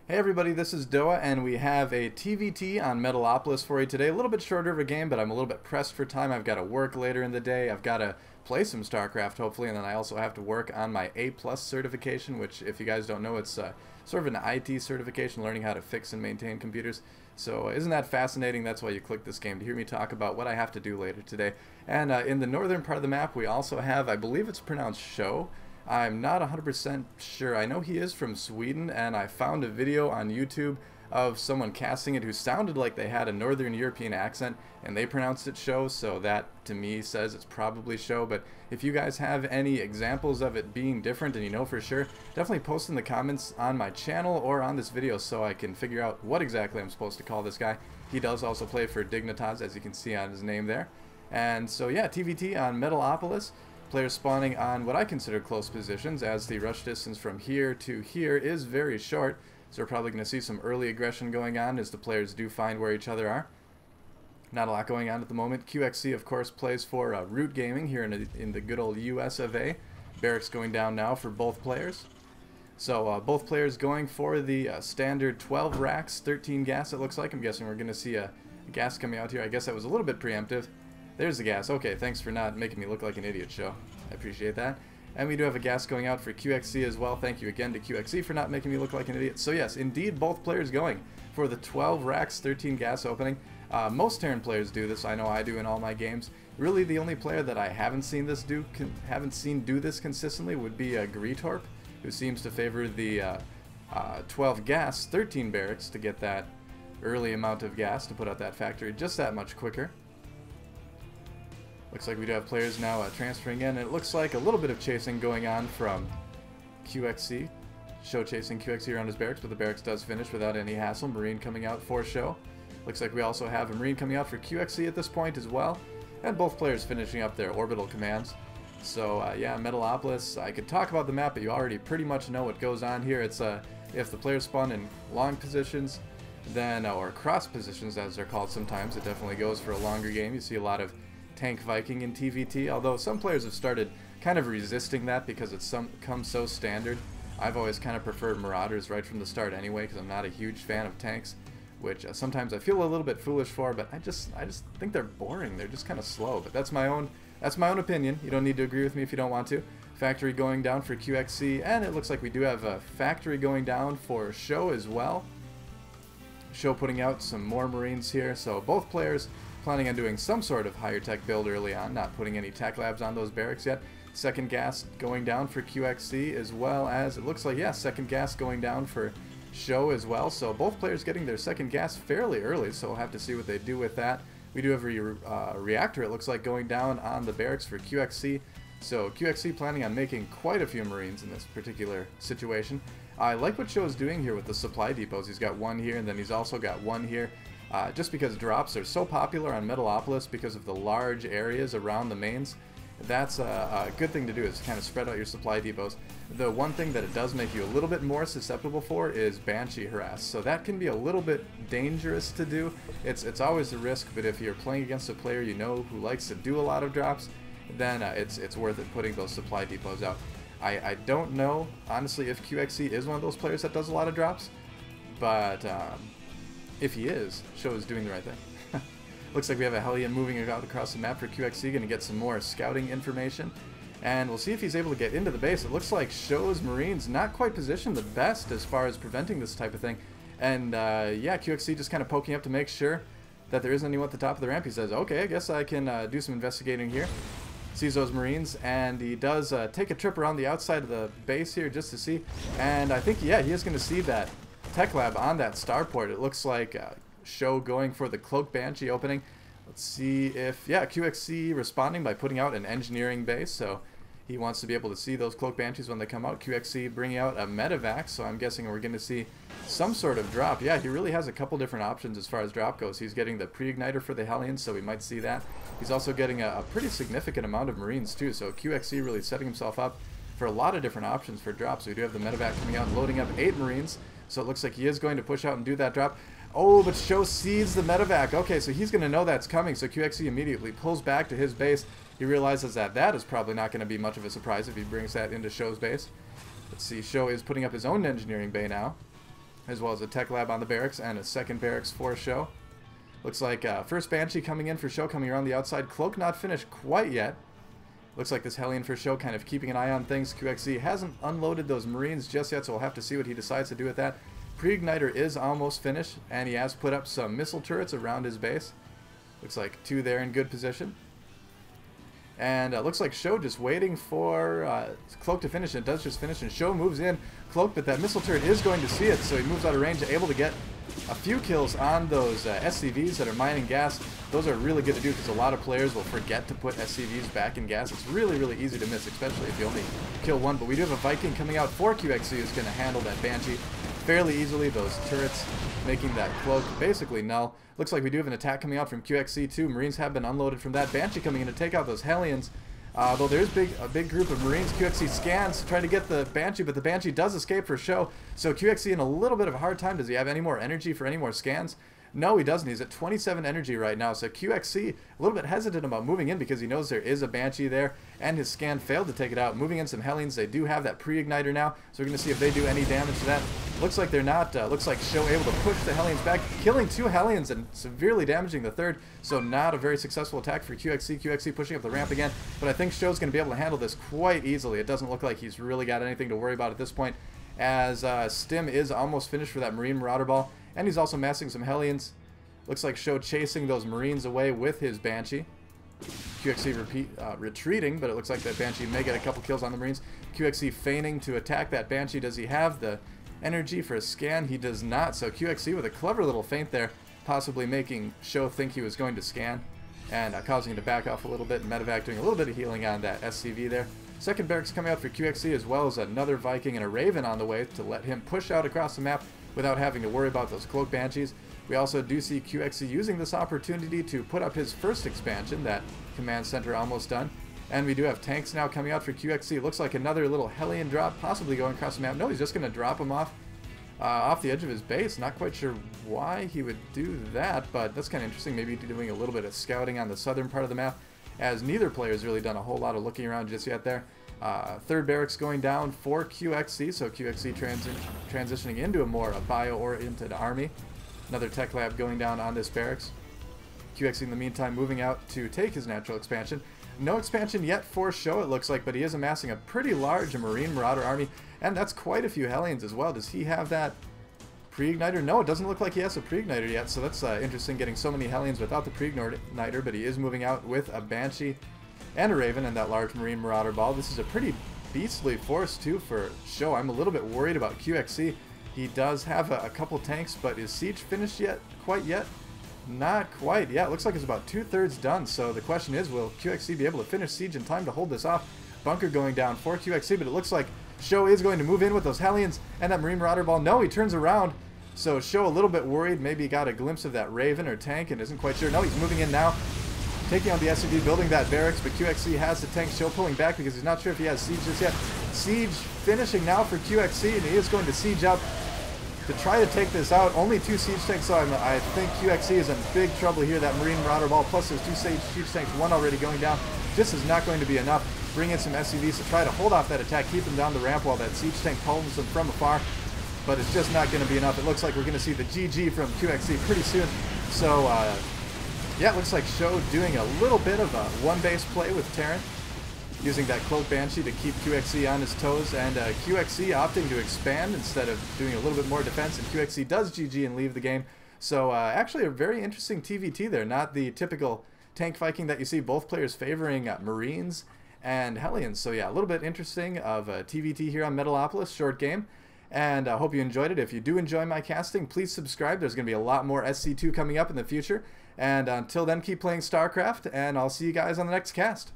Hey everybody, this is Doa, and we have a TvT on Metalopolis for you today. A little bit shorter of a game, but I'm a little bit pressed for time. I've got to work later in the day. I've got to play some StarCraft, hopefully, and then I also have to work on my A+ certification, which, if you guys don't know, it's sort of an IT certification, learning how to fix and maintain computers. So isn't that fascinating? That's why you click this game, to hear me talk about what I have to do later today. And in the northern part of the map, we also have, I believe it's pronounced SjoW. I'm not 100% sure. I know he is from Sweden, and I found a video on YouTube of someone casting it who sounded like they had a Northern European accent, and they pronounced it SjoW, so that to me says it's probably SjoW. But if you guys have any examples of it being different and you know for sure, definitely post in the comments on my channel or on this video so I can figure out what exactly I'm supposed to call this guy. He does also play for Dignitas, as you can see on his name there. And so yeah, TvT on Metalopolis. Players spawning on what I consider close positions, as the rush distance from here to here is very short, so we're probably going to see some early aggression going on as the players do find where each other are. Not a lot going on at the moment. QXC, of course, plays for Root Gaming here in the good old US of A. Barracks going down now for both players. So both players going for the standard 12 racks, 13 gas it looks like. I'm guessing we're going to see a gas coming out here. I guess that was a little bit preemptive. There's the gas. Okay, thanks for not making me look like an idiot, SjoW. I appreciate that. And we do have a gas going out for QXC as well. Thank you again to QXC for not making me look like an idiot. So yes, indeed, both players going for the 12 racks, 13 gas opening. Most Terran players do this. I know I do in all my games. Really, the only player that I haven't seen do this consistently would be Greetorp, who seems to favor the 12 gas, 13 barracks to get that early amount of gas to put out that factory just that much quicker. Looks like we do have players now transferring in, and it looks like a little bit of chasing going on from QXC. SjoW chasing QXC around his barracks, but the barracks does finish without any hassle. Marine coming out for SjoW. Looks like we also have a Marine coming out for QXC at this point as well, and both players finishing up their orbital commands. So yeah, Metalopolis, I could talk about the map, but you already pretty much know what goes on here. It's if the players spawn in long positions, then or cross positions as they're called sometimes, it definitely goes for a longer game. You see a lot of Tank Viking in TvT, although some players have started kind of resisting that because it's come so standard. I've always kind of preferred Marauders right from the start anyway, because I'm not a huge fan of tanks, which sometimes I feel a little bit foolish for, but I just think they're boring. They're just kind of slow, but that's my own opinion. You don't need to agree with me if you don't want to. Factory going down for QXC, and it looks like we do have a factory going down for SjoW as well. SjoW putting out some more Marines here, so both players planning on doing some sort of higher tech build early on, not putting any tech labs on those barracks yet. Second gas going down for QXC, as well as, it looks like, yeah, second gas going down for SjoW as well. So both players getting their second gas fairly early, so we'll have to see what they do with that. We do have a reactor, it looks like, going down on the barracks for QXC. So QXC planning on making quite a few Marines in this particular situation. I like what SjoW is doing here with the supply depots. He's got one here, and then he's also got one here. Just because drops are so popular on Metalopolis because of the large areas around the mains, that's a good thing to do, is kind of spread out your supply depots. The one thing that it does make you a little bit more susceptible for is banshee harass, so that can be a little bit dangerous to do. It's always a risk, but if you're playing against a player you know who likes to do a lot of drops, then it's worth it putting those supply depots out. I don't know, honestly, if QXC is one of those players that does a lot of drops, but if he is, SjoW is doing the right thing. Looks like we have a Hellion moving out across the map for QXC, going to get some more scouting information. And we'll see if he's able to get into the base. It looks like SjoW's Marines not quite positioned the best as far as preventing this type of thing. And yeah, QXC just kind of poking up to make sure that there isn't anyone at the top of the ramp. He says, okay, I guess I can do some investigating here. Sees those Marines, and he does take a trip around the outside of the base here just to see. And I think, yeah, he is going to see that tech lab on that starport. It looks like SjoW going for the Cloak Banshee opening. Let's see if, yeah, QXC responding by putting out an engineering base, so he wants to be able to see those Cloak Banshees when they come out. QXC bringing out a medevac, so I'm guessing we're going to see some sort of drop. Yeah, he really has a couple different options as far as drop goes. He's getting the pre-igniter for the Hellions, so we might see that. He's also getting a pretty significant amount of Marines too, so QXC really setting himself up for a lot of different options for drops. So we do have the medevac coming out and loading up 8 Marines, so it looks like he is going to push out and do that drop. Oh, but SjoW sees the medevac. Okay, so he's going to know that's coming, so QXC immediately pulls back to his base. He realizes that that is probably not going to be much of a surprise if he brings that into SjoW's base. Let's see, SjoW is putting up his own engineering bay now. as well as a tech lab on the barracks and a second barracks for SjoW. Looks like first Banshee coming in for SjoW, coming around the outside. Cloak not finished quite yet. Looks like this Hellion for SjoW kind of keeping an eye on things. QXZ hasn't unloaded those Marines just yet, so we'll have to see what he decides to do with that. Pre-igniter is almost finished, and he has put up some missile turrets around his base. Looks like 2 there in good position. And looks like SjoW just waiting for Cloak to finish. It does just finish, and SjoW moves in. Cloak, but that missile turret is going to see it, so he moves out of range, able to get a few kills on those SCVs that are mining gas. Those are really good to do because a lot of players will forget to put SCVs back in gas. It's really, really easy to miss, especially if you only kill one. But we do have a Viking coming out for QXZ who's going to handle that Banshee fairly easily. Those turrets making that Cloak basically null. Looks like we do have an attack coming out from QXC too. Marines have been unloaded from that. Banshee coming in to take out those Hellions. Though there's a big group of Marines. QXC scans to try to get the Banshee, but the Banshee does escape for SjoW. So QXC in a little bit of a hard time. Does he have any more energy for any more scans? No, he doesn't. He's at 27 energy right now. So QXC a little bit hesitant about moving in because he knows there is a Banshee there, and his scan failed to take it out. Moving in some Hellions. They do have that pre-igniter now, so we're going to see if they do any damage to that. Looks like they're not. Looks like SjoW able to push the Hellions back, killing 2 Hellions and severely damaging the 3rd. So not a very successful attack for QXC. QXC pushing up the ramp again, but I think SjoW's going to be able to handle this quite easily. It doesn't look like he's really got anything to worry about at this point, as Stim is almost finished for that Marine Marauder Ball, and he's also massing some Hellions. Looks like SjoW chasing those Marines away with his Banshee. QXC retreating, but it looks like that Banshee may get a couple kills on the Marines. QXC feigning to attack that Banshee. Does he have the energy for a scan? He does not. So QXC with a clever little feint there, possibly making SjoW think he was going to scan and causing him to back off a little bit. Medevac doing a little bit of healing on that SCV there. Second barracks coming out for QXC, as well as another Viking and a Raven on the way to let him push out across the map without having to worry about those Cloak Banshees. We also do see QXC using this opportunity to put up his first expansion, that command center almost done. And we do have tanks now coming out for QXC. Looks like another little Hellion drop, possibly going across the map. No, he's just going to drop him off the edge of his base. Not quite sure why he would do that, but that's kind of interesting. Maybe doing a little bit of scouting on the southern part of the map, as neither player has really done a whole lot of looking around just yet there. Third barracks going down for QXC, so QXC transitioning into a more bio-oriented army. Another tech lab going down on this barracks. QXC in the meantime moving out to take his natural expansion. No expansion yet for SjoW, it looks like, but he is amassing a pretty large Marine Marauder army, and that's quite a few Hellions as well. Does he have that pre-igniter? No, it doesn't look like he has a pre-igniter yet, so that's interesting, getting so many Hellions without the pre-igniter, but he is moving out with a Banshee and a Raven and that large Marine Marauder Ball. This is a pretty beastly force too for SjoW. I'm a little bit worried about QXC. He does have a couple tanks, but is Siege finished yet? Quite yet? Not quite. Yeah, it looks like it's about 2/3 done. So the question is, will QXC be able to finish Siege in time to hold this off? Bunker going down for QXC, but it looks like SjoW is going to move in with those Hellions and that Marine Marauder Ball. No, he turns around. So SjoW a little bit worried. Maybe got a glimpse of that Raven or tank and isn't quite sure. No, he's moving in now, taking on the SCV, building that barracks, but QXC has the tank. SjoW pulling back because he's not sure if he has Siege just yet. Siege finishing now for QXC, and he is going to Siege up to try to take this out. Only 2 Siege tanks, so I think QXC is in big trouble here. That Marine Marauder Ball plus those 2 Siege tanks, 1 already going down. This is not going to be enough. Bring in some SCVs to try to hold off that attack, keep them down the ramp while that Siege tank pulls them from afar. But it's just not going to be enough. It looks like we're going to see the GG from QXC pretty soon. So, yeah, it looks like SjoW doing a little bit of a one-base play with Terran, using that Cloak Banshee to keep QXC on his toes, and QXC opting to expand instead of doing a little bit more defense, and QXC does GG and leave the game. So actually a very interesting TVT there, not the typical tank Viking that you see, both players favoring Marines and Hellions. So yeah, a little bit interesting of TVT here on Metalopolis, short game. And I hope you enjoyed it. If you do enjoy my casting, please subscribe. There's going to be a lot more SC2 coming up in the future. And until then, keep playing StarCraft, and I'll see you guys on the next cast.